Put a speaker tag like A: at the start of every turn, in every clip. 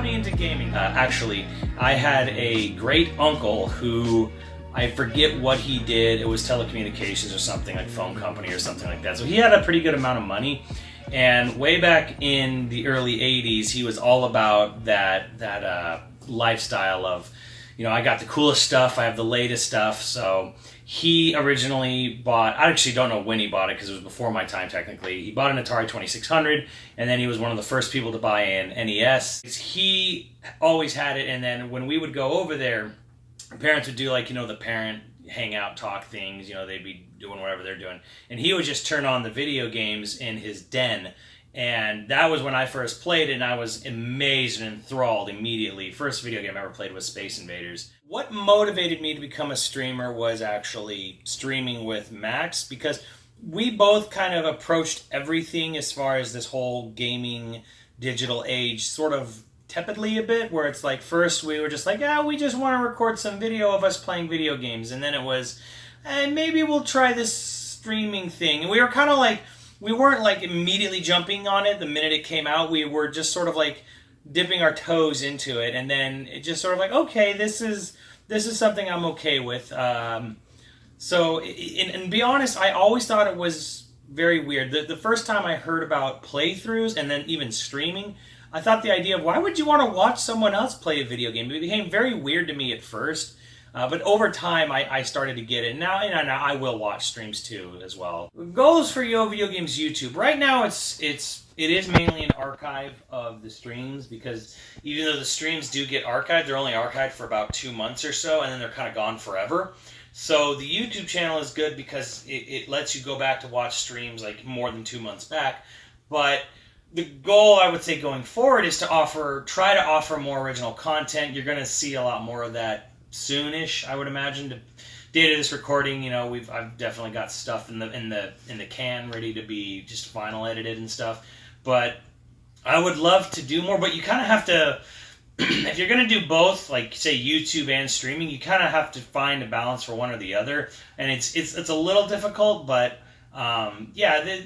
A: got me into gaming? Actually, I had a great uncle who, I forget what he did. It was telecommunications or something, like phone company or something like that. So he had a pretty good amount of money. And way back in the early 80s, he was all about that lifestyle of, you know, I got the coolest stuff, I have the latest stuff. So he originally bought, I actually don't know when he bought it because it was before my time technically. He bought an Atari 2600, and then he was one of the first people to buy an NES. He always had it, and then when we would go over there, parents would do, like, you know, the parent hangout talk things, you know, they'd be doing whatever they're doing. And he would just turn on the video games in his den. And that was when I first played it, and I was amazed and enthralled immediately. First video game I ever played was Space Invaders. What motivated me to become a streamer was actually streaming with Max, because we both kind of approached everything as far as this whole gaming digital age sort of tepidly a bit, where it's like first we were just like, yeah, we just want to record some video of us playing video games, and then it was, maybe we'll try this streaming thing. And we were kind of like, we weren't like immediately jumping on it the minute it came out. We were just sort of like dipping our toes into it, and then it just sort of like, okay, this is something I'm okay with. So, and be honest, I always thought it was very weird. The first time I heard about playthroughs and then even streaming, I thought the idea of why would you want to watch someone else play a video game? It became very weird to me at first. But over time, I started to get it. Now I will watch streams too as well. Goals for Yo Video Games YouTube. Right now, it is mainly an archive of the streams, because even though the streams do get archived, they're only archived for about 2 months or so, and then they're kind of gone forever. So the YouTube channel is good because it lets you go back to watch streams like more than 2 months back. But the goal, I would say, going forward is to try to offer more original content. You're going to see a lot more of that soonish, I would imagine. The date of this recording, you know, I've definitely got stuff in the can ready to be just final edited and stuff. But I would love to do more. But you kind of have to, if you're going to do both, like say YouTube and streaming, you kind of have to find a balance for one or the other. And it's a little difficult, but yeah,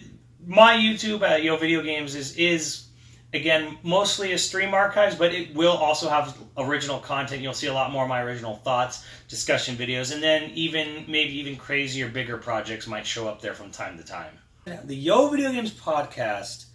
A: my YouTube Yo Video Games is again, mostly a stream archives, but it will also have original content. You'll see a lot more of my original thoughts, discussion videos, and then maybe even crazier, bigger projects might show up there from time to time. The Yo Video Games podcast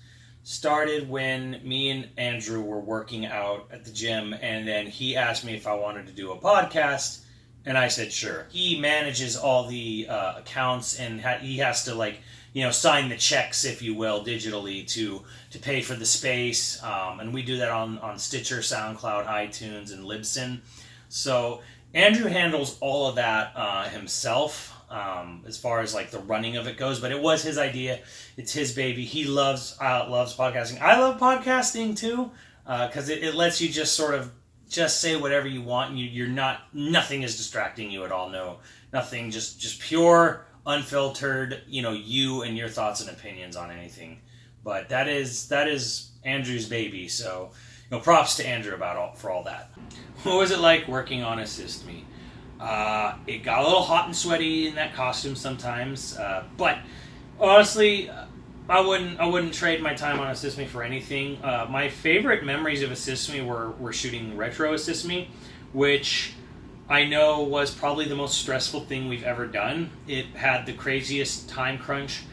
A: started when me and Andrew were working out at the gym, and then he asked me if I wanted to do a podcast, and I said sure. He manages all the accounts, and he has to, like, you know, sign the checks, if you will, digitally to pay for the space. And we do that on Stitcher, SoundCloud, iTunes, and Libsyn. So Andrew handles all of that himself as far as like the running of it goes. But it was his idea. It's his baby. He loves podcasting. I love podcasting too, because it lets you just sort of just say whatever you want. And nothing is distracting you at all. No, nothing. Just pure, unfiltered, you know, you and your thoughts and opinions on anything. But that is Andrew's baby, so, you know, props to Andrew for all that. What was it like working on Assistme? It got a little hot and sweaty in that costume sometimes, but honestly, I wouldn't trade my time on Assistme for anything. My favorite memories of Assistme were shooting Retro Assistme, which I know was probably the most stressful thing we've ever done. It had the craziest time crunch,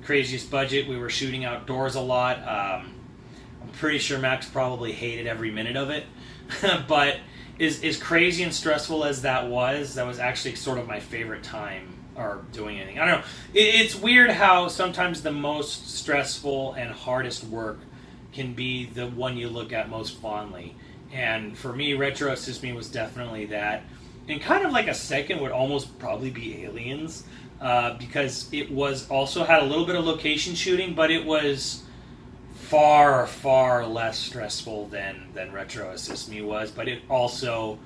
A: craziest budget. We were shooting outdoors a lot. I'm pretty sure Max probably hated every minute of it. But as crazy and stressful as that was actually sort of my favorite time or doing anything. I don't know. It's weird how sometimes the most stressful and hardest work can be the one you look at most fondly. And for me, Retro Assistme was definitely that. And kind of like a second would almost probably be Aliens, because it also had a little bit of location shooting, but it was far, far less stressful than Retro Assistme was. But it also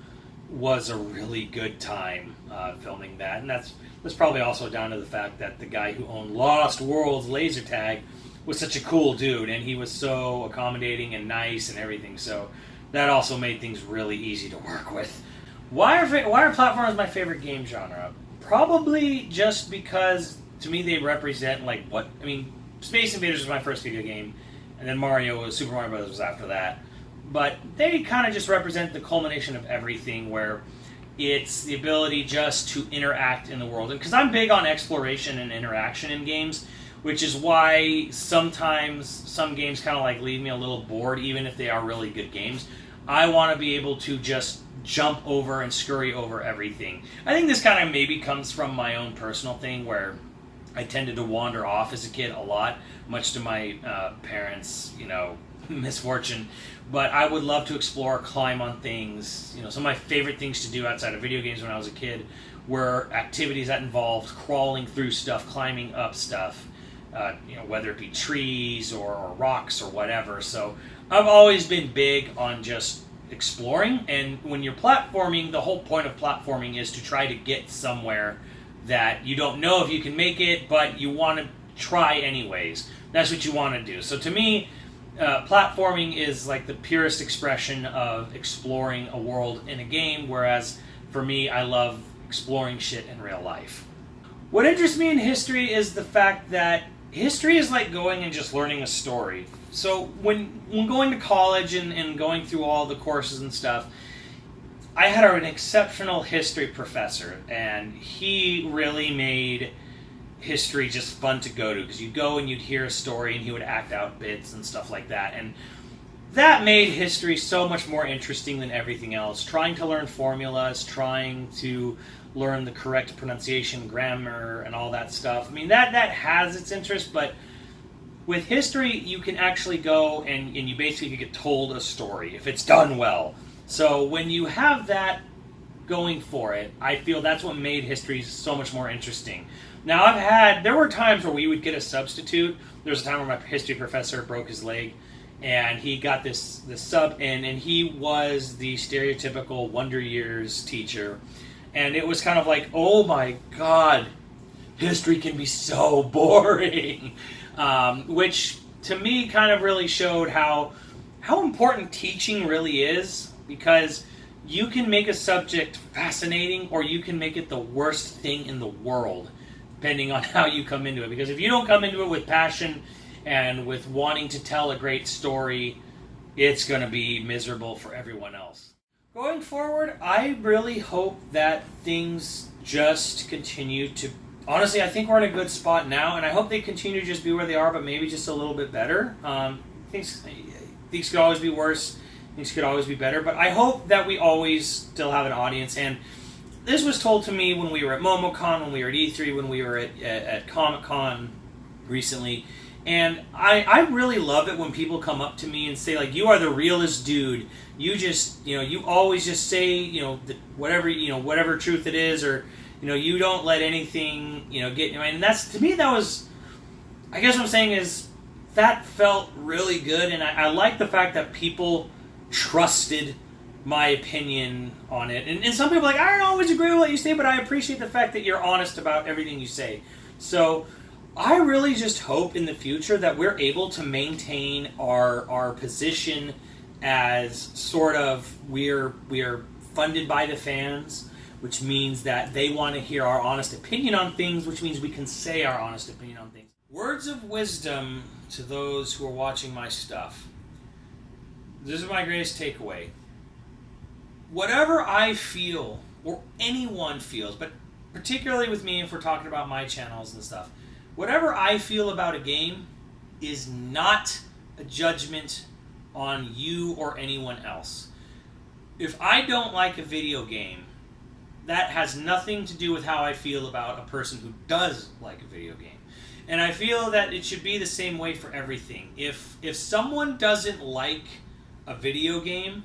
A: was a really good time filming that, and that's probably also down to the fact that the guy who owned Lost Worlds laser tag was such a cool dude, and he was so accommodating and nice and everything. So that also made things really easy to work with. Why are platformers my favorite game genre? Probably just because, to me, they represent, like, Space Invaders was my first video game, and then Super Mario Bros. Was after that. but they kind of just represent the culmination of everything, where it's the ability just to interact in the world. And because I'm big on exploration and interaction in games, which is why sometimes some games kind of like leave me a little bored, even if they are really good games. I want to be able to just jump over and scurry over everything. I think this kind of maybe comes from my own personal thing, where I tended to wander off as a kid a lot, much to my parents, misfortune. But I would love to explore, climb on things. Some of my favorite things to do outside of video games when I was a kid were activities that involved crawling through stuff, climbing up stuff, whether it be trees or rocks or whatever. So I've always been big on just exploring. And when you're platforming, the whole point of platforming is to try to get somewhere that you don't know if you can make it, but you want to try anyways. That's what you want to do. So to me, platforming is like the purest expression of exploring a world in a game, whereas for me, I love exploring shit in real life. What interests me in history is the fact that history is like going and just learning a story. So when going to college and going through all the courses and stuff, I had an exceptional history professor, and he really made history just fun to go to, because you'd go and you'd hear a story and he would act out bits and stuff like that, and that made history so much more interesting than everything else. Trying to learn formulas, trying to learn the correct pronunciation, grammar, and all that stuff. I mean, that has its interest, but with history, you can actually go and you basically get told a story if it's done well. So when you have that going for it, I feel that's what made history so much more interesting. Now, there were times where we would get a substitute. There was a time where my history professor broke his leg, and he got this sub in, and he was the stereotypical Wonder Years teacher. And it was kind of like, oh my God, history can be so boring. Which, to me, kind of really showed how important teaching really is, because you can make a subject fascinating, or you can make it the worst thing in the world, depending on how you come into it. Because if you don't come into it with passion and with wanting to tell a great story, it's going to be miserable for everyone else. Going forward, I really hope that things just continue to... Honestly, I think we're in a good spot now, and I hope they continue to just be where they are, but maybe just a little bit better. Things could always be worse. Things could always be better, but I hope that we always still have an audience. And this was told to me when we were at MomoCon, when we were at E3, when we were at Comic-Con recently. And I really love it when people come up to me and say, like, you are the realest dude. You just, you always just say, whatever truth it is, or, you don't let anything, get, and that's, to me, that was, I guess what I'm saying is, that felt really good. And I like the fact that people trusted my opinion on it. And some people are like, I don't always agree with what you say, but I appreciate the fact that you're honest about everything you say. So I really just hope in the future that we're able to maintain our position as sort of we're funded by the fans, which means that they want to hear our honest opinion on things, which means we can say our honest opinion on things. Words of wisdom to those who are watching my stuff. This is my greatest takeaway. Whatever I feel, or anyone feels, but particularly with me if we're talking about my channels and stuff, whatever I feel about a game is not a judgment on you or anyone else. If I don't like a video game, that has nothing to do with how I feel about a person who does like a video game. And I feel that it should be the same way for everything. If someone doesn't like a video game,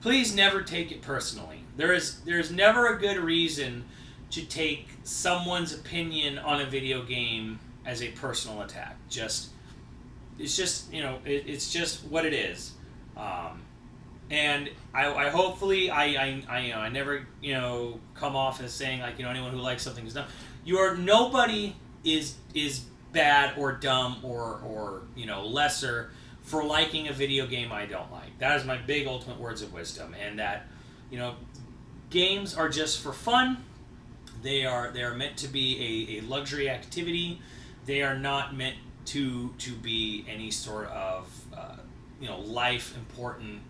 A: please never take it personally. There's never a good reason to take someone's opinion on a video game as a personal attack. It's just what it is. And I hopefully I never come off as saying like anyone who likes something is dumb. Nobody is bad or dumb or lesser for liking a video game I don't like. That is my big ultimate words of wisdom, and that games are just for fun. They are meant to be a luxury activity. They are not meant to be any sort of life important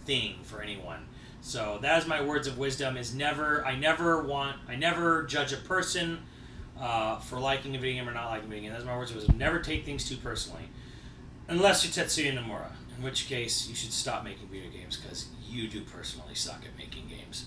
A: thing for anyone. So that is my words of wisdom: is I never judge a person for liking a video game or not liking a video game. That's my words of wisdom. Never take things too personally, unless you're Tetsuya Nomura, in which case you should stop making video games because you do personally suck at making games.